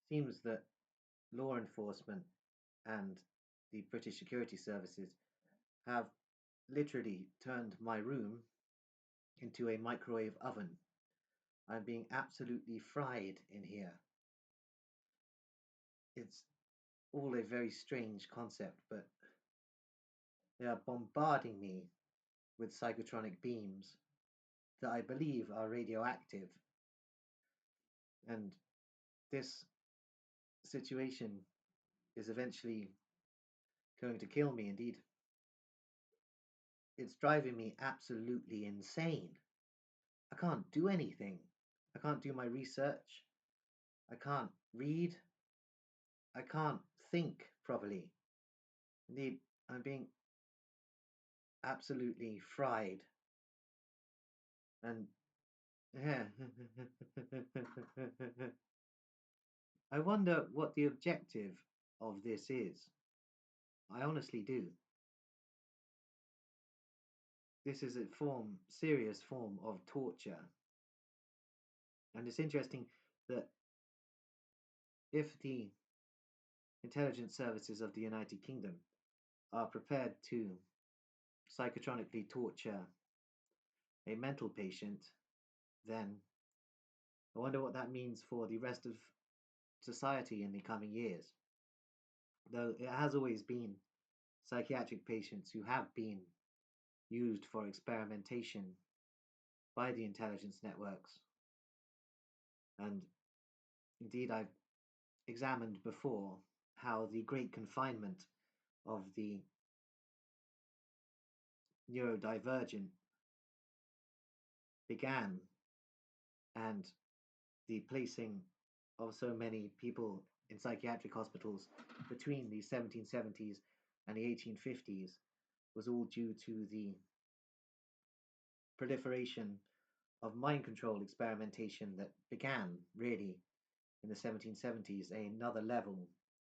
seems that law enforcement and the British security services have literally turned my room into a microwave oven. I'm being absolutely fried in here. It's all a very strange concept, but they are bombarding me with psychotronic beams that I believe are radioactive. And this situation is eventually going to kill me. Indeed, it's driving me absolutely insane. I can't do anything. I can't do my research. I can't read. I can't think properly. Indeed, I'm being absolutely fried. And yeah. I wonder what the objective of this is. I honestly do. This is a serious form of torture. And it's interesting that if the intelligence services of the United Kingdom are prepared to psychotronically torture a mental patient, then I wonder what that means for the rest of society in the coming years. Though it has always been psychiatric patients who have been used for experimentation by the intelligence networks. And indeed, I've examined before how the great confinement of the neurodivergent began and the placing of so many people in psychiatric hospitals between the 1770s and the 1850s was all due to the proliferation of mind control experimentation that began really in the 1770s. Another level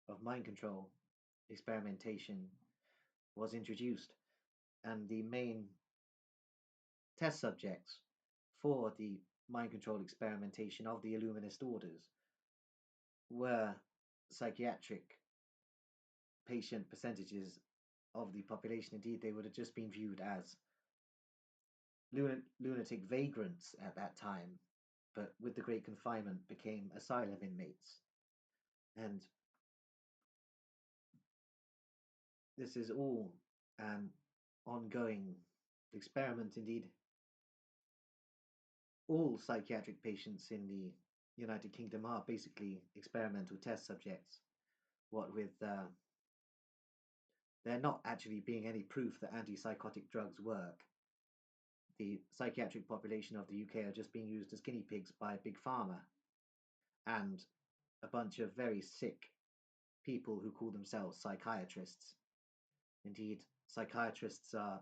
of mind control experimentation was introduced, and the main test subjects for the mind control experimentation of the Illuminist orders were psychiatric patient percentages of the population. Indeed, they would have just been viewed as lunatic vagrants at that time, but with the Great Confinement became asylum inmates. And this is all an ongoing experiment. Indeed, all psychiatric patients in the United Kingdom are basically experimental test subjects, what with there not actually being any proof that antipsychotic drugs work. The psychiatric population of the UK are just being used as guinea pigs by Big Pharma and a bunch of very sick people who call themselves psychiatrists. Indeed, psychiatrists are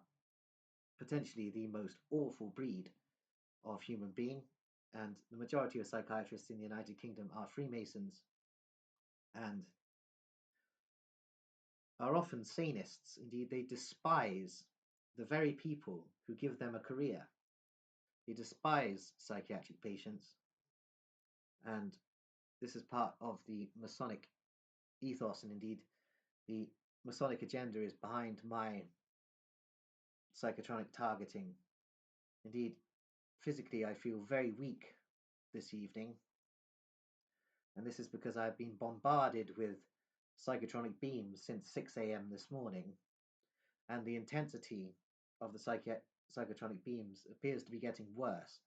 potentially the most awful breed of human being, and the majority of psychiatrists in the United Kingdom are Freemasons and are often sanists. Indeed, they despise the very people who give them a career. They despise psychiatric patients, and this is part of the Masonic ethos, and indeed, the Masonic agenda is behind my psychotronic targeting. Indeed, physically, I feel very weak this evening, and this is because I've been bombarded with psychotronic beams since 6 a.m. this morning, and the intensity of the psychotronic beams appears to be getting worse.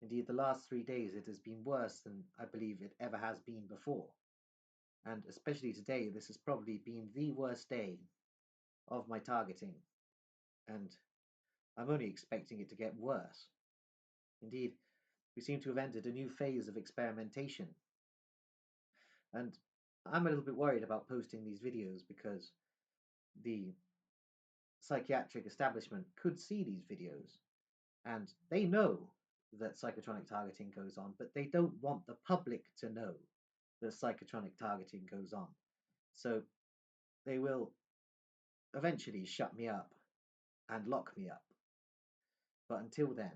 Indeed, the last 3 days it has been worse than I believe it ever has been before. And especially today, this has probably been the worst day of my targeting. And I'm only expecting it to get worse. Indeed, we seem to have entered a new phase of experimentation. And I'm a little bit worried about posting these videos because the psychiatric establishment could see these videos and they know that psychotronic targeting goes on, but they don't want the public to know that psychotronic targeting goes on. So they will eventually shut me up and lock me up. But until then,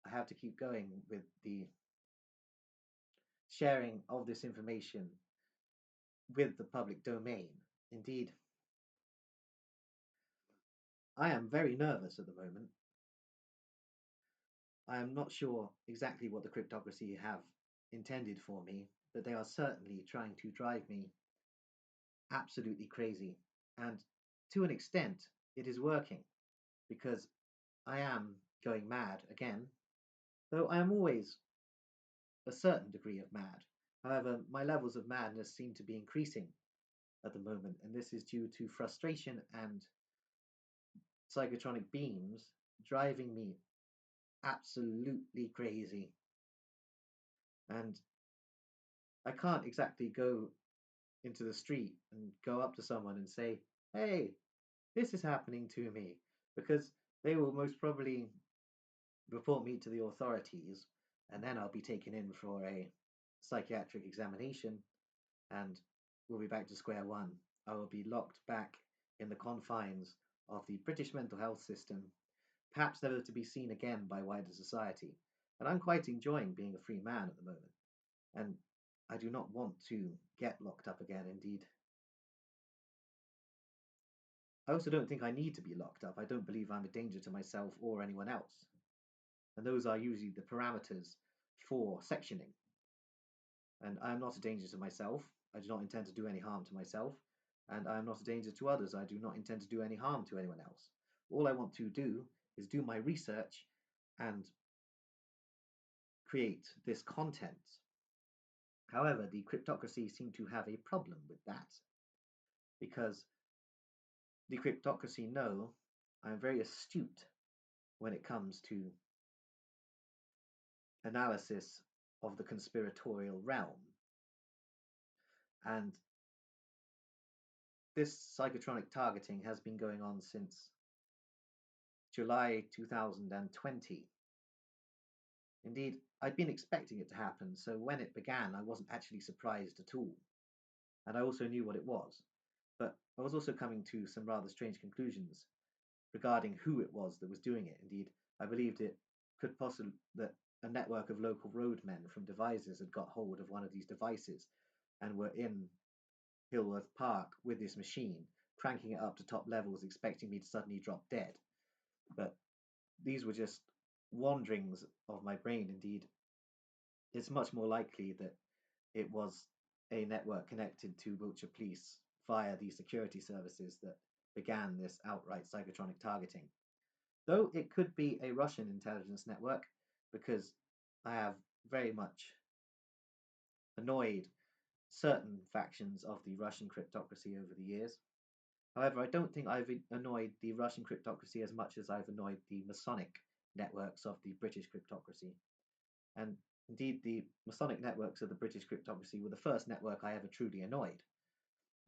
I have to keep going with the sharing of this information with the public domain. Indeed, I am very nervous at the moment. I am not sure exactly what the cryptocracy have intended for me, but they are certainly trying to drive me absolutely crazy. And to an extent, it is working because I am going mad again, though I am always a certain degree of mad. However, my levels of madness seem to be increasing at the moment, and this is due to frustration and psychotronic beams driving me absolutely crazy. And I can't exactly go into the street and go up to someone and say, hey, this is happening to me, because they will most probably report me to the authorities, and then I'll be taken in for a psychiatric examination, and we'll be back to square one. I will be locked back in the confines of the British mental health system, perhaps never to be seen again by wider society. And I'm quite enjoying being a free man at the moment, and I do not want to get locked up again, indeed. I also don't think I need to be locked up. I don't believe I'm a danger to myself or anyone else. And those are usually the parameters for sectioning. And I am not a danger to myself. I do not intend to do any harm to myself. And I am not a danger to others. I do not intend to do any harm to anyone else. All I want to do is do my research and create this content. However, the cryptocracy seem to have a problem with that because the cryptocracy know I'm very astute when it comes to analysis of the conspiratorial realm. And this psychotronic targeting has been going on since July 2020. Indeed, I'd been expecting it to happen, so when it began, I wasn't actually surprised at all. And I also knew what it was. But I was also coming to some rather strange conclusions regarding who it was that was doing it. Indeed, I believed it could possibly that a network of local roadmen from devices had got hold of one of these devices and were in Hillworth Park with this machine, cranking it up to top levels, expecting me to suddenly drop dead. But these were just wanderings of my brain. Indeed, it's much more likely that it was a network connected to Wiltshire Police via the security services that began this outright psychotronic targeting. Though it could be a Russian intelligence network, because I have very much annoyed certain factions of the Russian cryptocracy over the years. However, I don't think I've annoyed the Russian cryptocracy as much as I've annoyed the Masonic networks of the British cryptocracy. And indeed, the Masonic networks of the British cryptocracy were the first network I ever truly annoyed.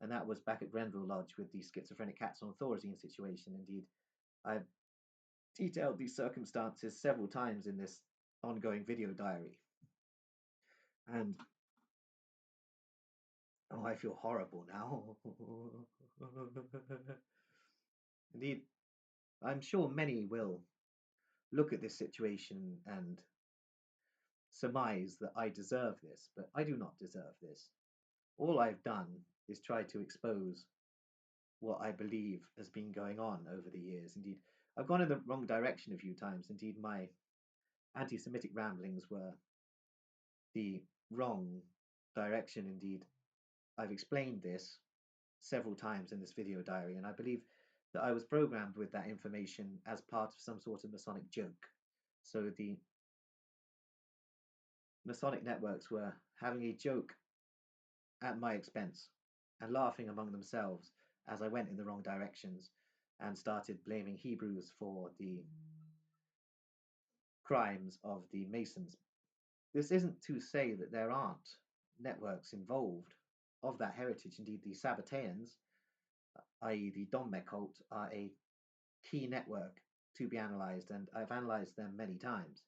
And that was back at Grenville Lodge with the schizophrenic cats on Thorazine situation. Indeed, I've detailed these circumstances several times in this ongoing video diary. And oh, I feel horrible now. Indeed, I'm sure many will look at this situation and surmise that I deserve this, but I do not deserve this. All I've done is try to expose what I believe has been going on over the years. Indeed, I've gone in the wrong direction a few times. Indeed, my anti Semitic ramblings were the wrong direction. Indeed, I've explained this several times in this video diary, and I believe that I was programmed with that information as part of some sort of Masonic joke. So the Masonic networks were having a joke at my expense and laughing among themselves as I went in the wrong directions and started blaming Hebrews for the crimes of the Masons. This isn't to say that there aren't networks involved of that heritage. Indeed, the Sabbateans, i.e., the Dombe cult, are a key network to be analysed, and I've analysed them many times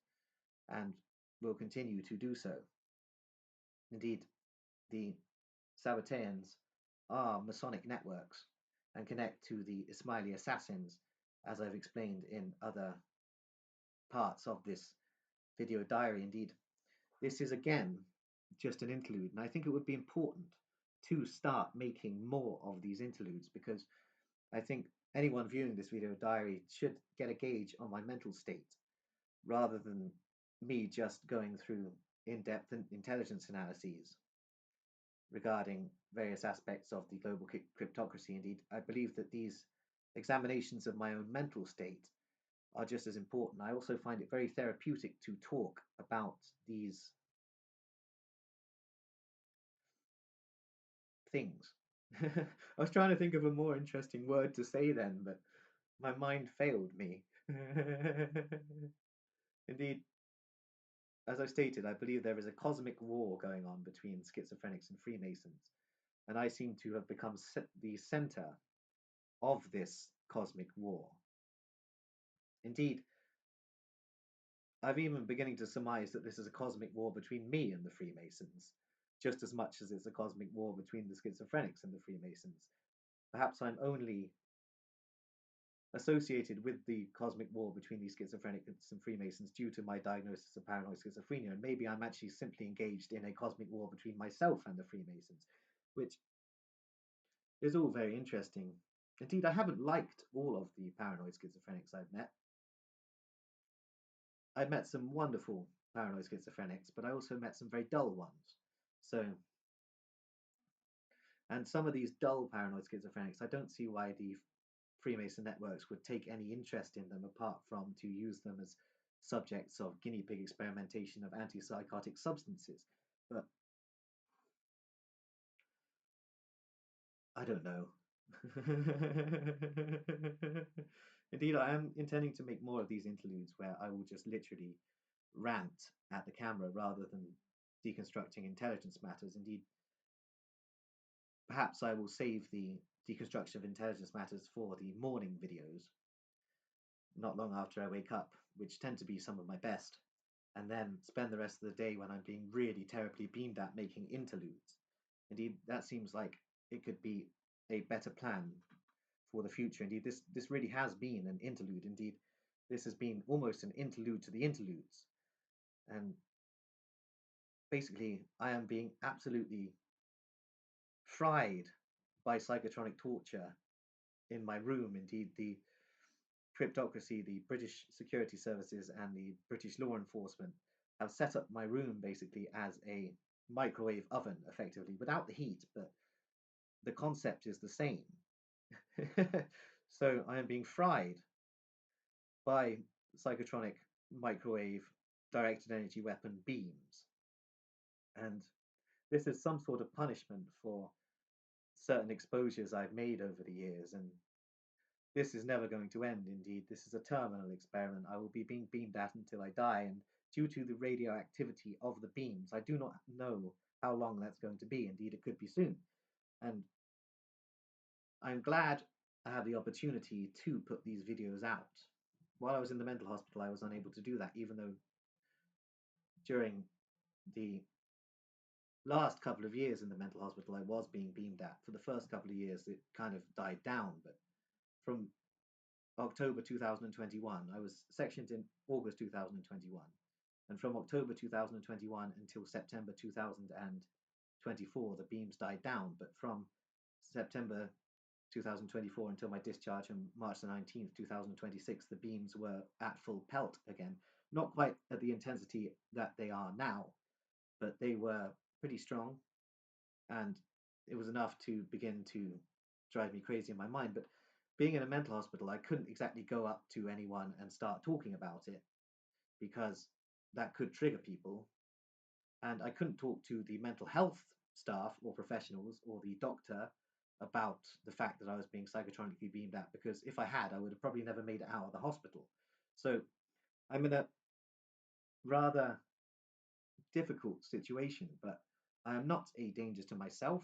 and will continue to do so. Indeed, the Sabbateans are Masonic networks and connect to the Ismaili assassins, as I've explained in other parts of this video diary. Indeed, this is again just an interlude, and I think it would be important to start making more of these interludes, because I think anyone viewing this video diary should get a gauge on my mental state rather than me just going through in-depth intelligence analyses regarding various aspects of the global cryptocracy. Indeed, I believe that these examinations of my own mental state are just as important. I also find it very therapeutic to talk about these things. I was trying to think of a more interesting word to say then, but my mind failed me. Indeed, as I stated, I believe there is a cosmic war going on between schizophrenics and Freemasons, and I seem to have become the center of this cosmic war. Indeed, I've even beginning to surmise that this is a cosmic war between me and the Freemasons, just as much as it's a cosmic war between the schizophrenics and the Freemasons. Perhaps I'm only associated with the cosmic war between the schizophrenics and Freemasons due to my diagnosis of paranoid schizophrenia, and maybe I'm actually simply engaged in a cosmic war between myself and the Freemasons, which is all very interesting. Indeed, I haven't liked all of the paranoid schizophrenics I've met. I've met some wonderful paranoid schizophrenics, but I also met some very dull ones. So, and some of these dull paranoid schizophrenics, I don't see why the Freemason networks would take any interest in them apart from to use them as subjects of guinea pig experimentation of antipsychotic substances. But I don't know. Indeed, I am intending to make more of these interludes where I will just literally rant at the camera rather than deconstructing intelligence matters. Indeed, perhaps I will save the deconstruction of intelligence matters for the morning videos, not long after I wake up, which tend to be some of my best, and then spend the rest of the day when I'm being really terribly beamed at making interludes. Indeed, that seems like it could be a better plan for the future. Indeed, this really has been an interlude. Indeed, this has been almost an interlude to the interludes. And basically, I am being absolutely fried by psychotronic torture in my room. Indeed, the cryptocracy, the British security services, and the British law enforcement have set up my room basically as a microwave oven, effectively, without the heat, but the concept is the same. So I am being fried by psychotronic microwave directed energy weapon beams. And this is some sort of punishment for certain exposures I've made over the years. And this is never going to end, indeed. This is a terminal experiment. I will be being beamed at until I die. And due to the radioactivity of the beams, I do not know how long that's going to be. Indeed, it could be soon. And I'm glad I have the opportunity to put these videos out. While I was in the mental hospital, I was unable to do that, even though during the last couple of years in the mental hospital, I was being beamed at. For the first couple of years, it kind of died down, but from October 2021, I was sectioned in August 2021, and from October 2021 until September 2024, the beams died down, but from September 2024 until my discharge on March the 19th, 2026, the beams were at full pelt again. Not quite at the intensity that they are now, but they were pretty strong, and it was enough to begin to drive me crazy in my mind. But being in a mental hospital, I couldn't exactly go up to anyone and start talking about it because that could trigger people. And I couldn't talk to the mental health staff or professionals or the doctor about the fact that I was being psychotronically beamed at, because if I had, I would have probably never made it out of the hospital. So I'm in a rather difficult situation, but I am not a danger to myself.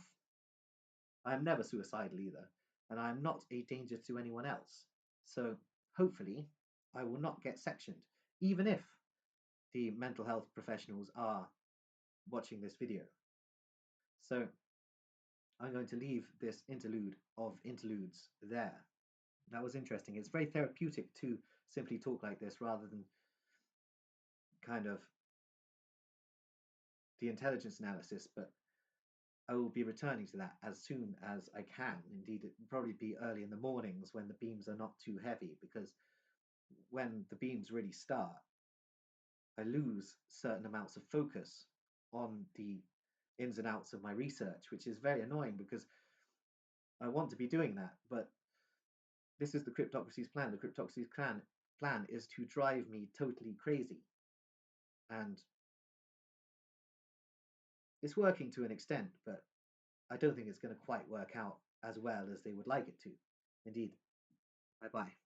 I am never suicidal either, and I am not a danger to anyone else. So hopefully I will not get sectioned, even if the mental health professionals are watching this video. So I'm going to leave this interlude of interludes there. That was interesting. It's very therapeutic to simply talk like this rather than kind of the intelligence analysis, but I will be returning to that as soon as I can. Indeed, it will probably be early in the mornings when the beams are not too heavy, because when the beams really start, I lose certain amounts of focus on the ins and outs of my research, which is very annoying because I want to be doing that. But this is the cryptocracy's plan. The cryptocracy's plan is to drive me totally crazy. And it's working to an extent, but I don't think it's going to quite work out as well as they would like it to. Indeed. Bye bye.